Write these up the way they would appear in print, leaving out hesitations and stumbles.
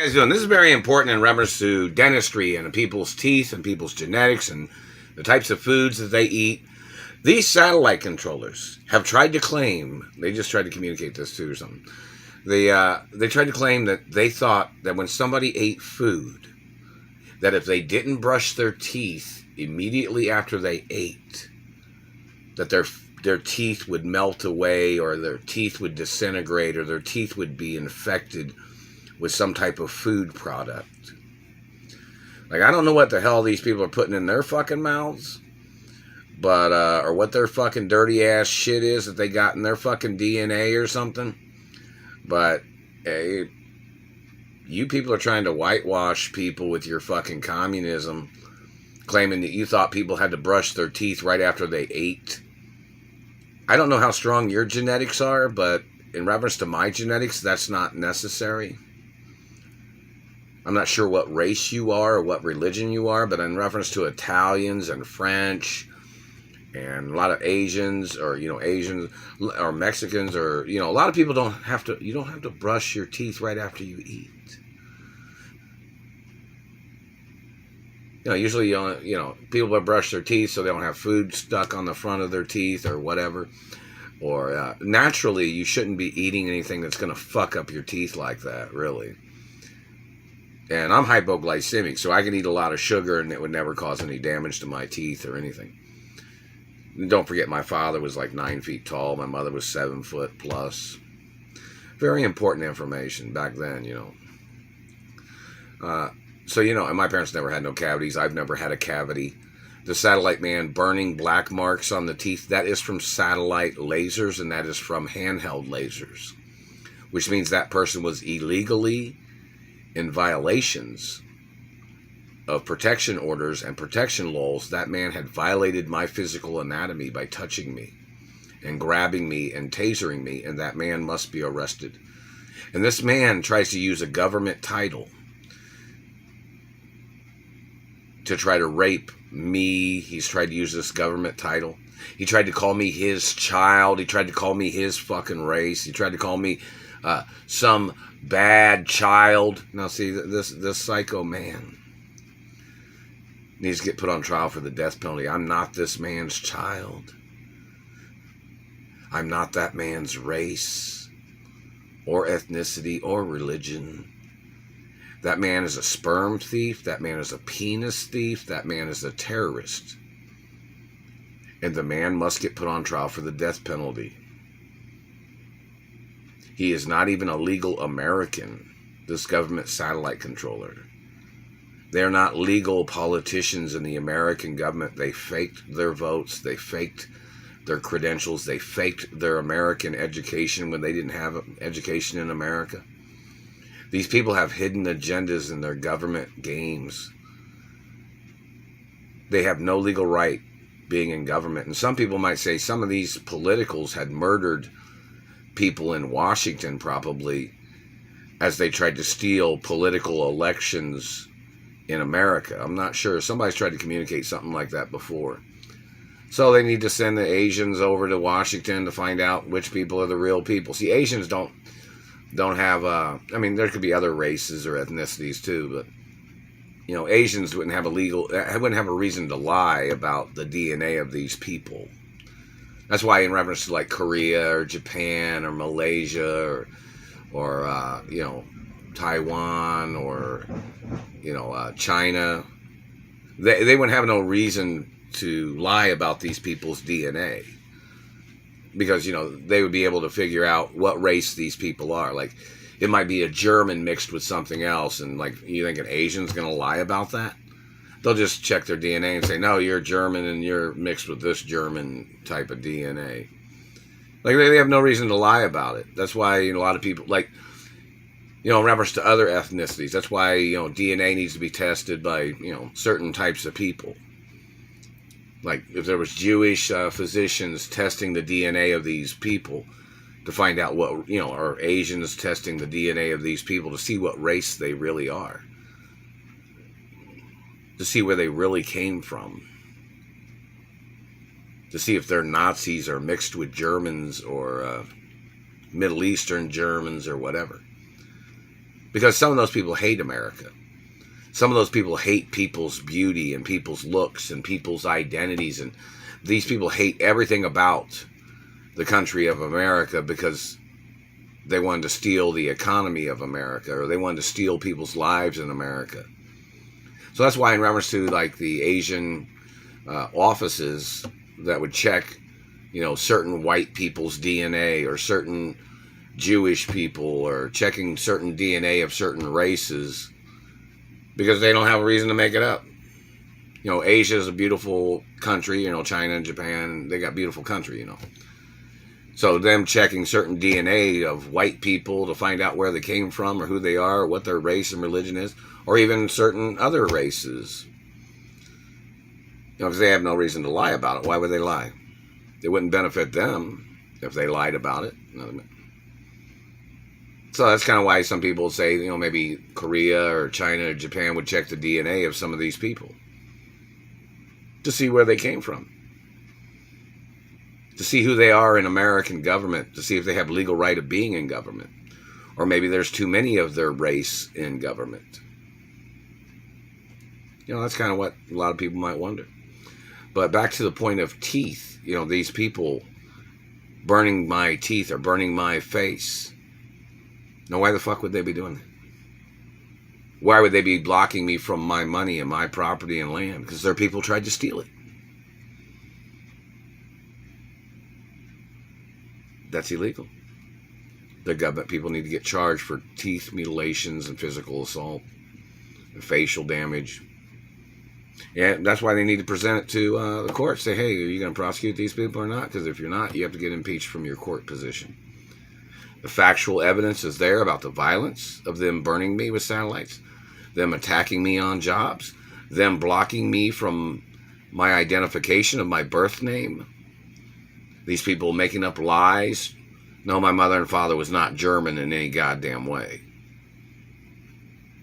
you guys doing? This is very important in reference to dentistry and people's teeth and people's genetics and the types of foods that they eat. These satellite controllers have tried to claim, they just tried to communicate this too or something. They tried to claim that they thought that when somebody ate food, that if they didn't brush their teeth immediately after they ate, that their teeth would melt away, or their teeth would disintegrate, or their teeth would be infected with some type of food product. Like, I don't know what the hell these people are putting in their fucking mouths, but or what their fucking dirty ass shit is that they got in their fucking DNA or something. But hey, you people are trying to whitewash people with your fucking communism, claiming that you thought people had to brush their teeth right after they ate. I don't know how strong your genetics are, but in reference to my genetics, that's not necessary. I'm not sure what race you are or what religion you are, but in reference to Italians and French and a lot of Asians, or, Asians or Mexicans, or, a lot of people you don't have to brush your teeth right after you eat. Usually, people brush their teeth so they don't have food stuck on the front of their teeth or whatever. Or naturally, you shouldn't be eating anything that's going to fuck up your teeth like that, really. And I'm hypoglycemic, so I can eat a lot of sugar and it would never cause any damage to my teeth or anything. And don't forget, my father was like 9 feet tall. My mother was 7 foot plus. Very important information back then, So, and my parents never had no cavities. I've never had a cavity. The satellite man burning black marks on the teeth, that is from satellite lasers, and that is from handheld lasers, which means that person was illegally in violations of protection orders and protection laws. That man had violated my physical anatomy by touching me and grabbing me and tasering me, and that man must be arrested. And this man tries to use a government title to try to rape me. He's tried to use this government title. He tried to call me his child. He tried to call me his fucking race. He tried to call me some bad child. Now, see, this psycho man needs to get put on trial for the death penalty. I'm not this man's child. I'm not that man's race or ethnicity or religion. That man is a sperm thief. That man is a penis thief. That man is a terrorist. And the man must get put on trial for the death penalty. He is not even a legal American, this government satellite controller. They're not legal politicians in the American government. They faked their votes. They faked their credentials. They faked their American education when they didn't have education in America. These people have hidden agendas in their government games. They have no legal right being in government. And some people might say some of these politicals had murdered people in Washington, probably, as they tried to steal political elections in America. I'm not sure. Somebody's tried to communicate something like that before. So they need to send the Asians over to Washington to find out which people are the real people. See, Asians don't have, there could be other races or ethnicities too, but, Asians wouldn't have a reason to lie about the DNA of these people. That's why in reference to like Korea or Japan or Malaysia or Taiwan or, China, they wouldn't have no reason to lie about these people's DNA. Because, they would be able to figure out what race these people are. Like, it might be a German mixed with something else. And, like, you think an Asian's going to lie about that? They'll just check their DNA and say, no, you're German and you're mixed with this German type of DNA. Like, they have no reason to lie about it. That's why, a lot of people, like, in reference to other ethnicities, that's why, DNA needs to be tested by, certain types of people. Like, if there was Jewish physicians testing the DNA of these people to find out what, or Asians testing the DNA of these people to see what race they really are. To see where they really came from. To see if they're Nazis or mixed with Germans or Middle Eastern Germans or whatever. Because some of those people hate America. Some of those people hate people's beauty and people's looks and people's identities. And these people hate everything about the country of America because they wanted to steal the economy of America, or they wanted to steal people's lives in America. So that's why in reference to like the Asian offices that would check, certain white people's DNA, or certain Jewish people, or checking certain DNA of certain races, because they don't have a reason to make it up. Asia is a beautiful country, China and Japan, they got beautiful country, So them checking certain DNA of white people to find out where they came from, or who they are, or what their race and religion is, or even certain other races. Because they have no reason to lie about it. Why would they lie? It wouldn't benefit them if they lied about it. So that's kind of why some people say, maybe Korea or China or Japan would check the DNA of some of these people to see where they came from, to see who they are in American government, to see if they have legal right of being in government, or maybe there's too many of their race in government. That's kind of what a lot of people might wonder. But back to the point of teeth, these people burning my teeth or burning my face. Now, why the fuck would they be doing that? Why would they be blocking me from my money and my property and land? Because their people tried to steal it. That's illegal. The government people need to get charged for teeth mutilations and physical assault and facial damage. Yeah, that's why they need to present it to the court. Say, hey, are you going to prosecute these people or not? Because if you're not, you have to get impeached from your court position. The factual evidence is there about the violence of them burning me with satellites, them attacking me on jobs, them blocking me from my identification of my birth name. These people making up lies. No, my mother and father was not German in any goddamn way.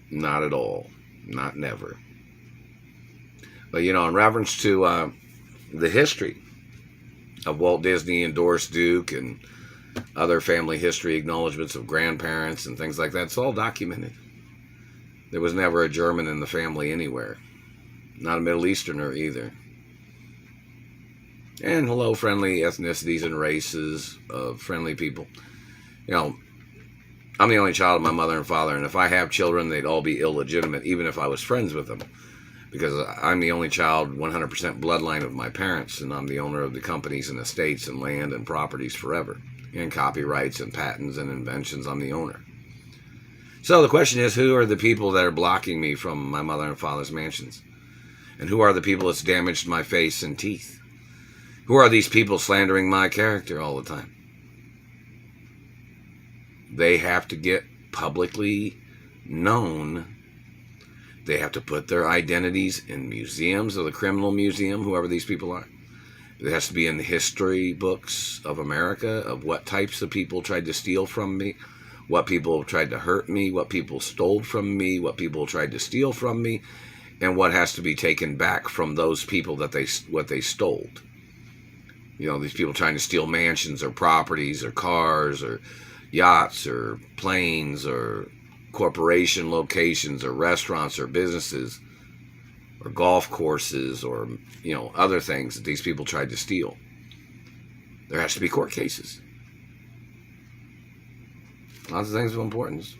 Not at all. Not never. But, in reference to the history of Walt Disney and Doris Duke and other family history acknowledgments of grandparents and things like that, it's all documented. There was never a German in the family anywhere. Not a Middle Easterner either. And hello, friendly ethnicities and races of friendly people. I'm the only child of my mother and father, and if I have children, they'd all be illegitimate, even if I was friends with them. Because I'm the only child, 100% bloodline of my parents, and I'm the owner of the companies and estates and land and properties forever. And copyrights and patents and inventions, I'm the owner. So the question is, who are the people that are blocking me from my mother and father's mansions? And who are the people that's damaged my face and teeth? Who are these people slandering my character all the time? They have to get publicly known. They have to put their identities in museums, or the criminal museum, whoever these people are. It has to be in the history books of America of what types of people tried to steal from me, what people tried to hurt me, what people stole from me, what people tried to steal from me, and what has to be taken back from those people that what they stole. These people trying to steal mansions or properties or cars or yachts or planes or corporation locations or restaurants or businesses or golf courses or, other things that these people tried to steal. There has to be court cases. Lots of things of importance.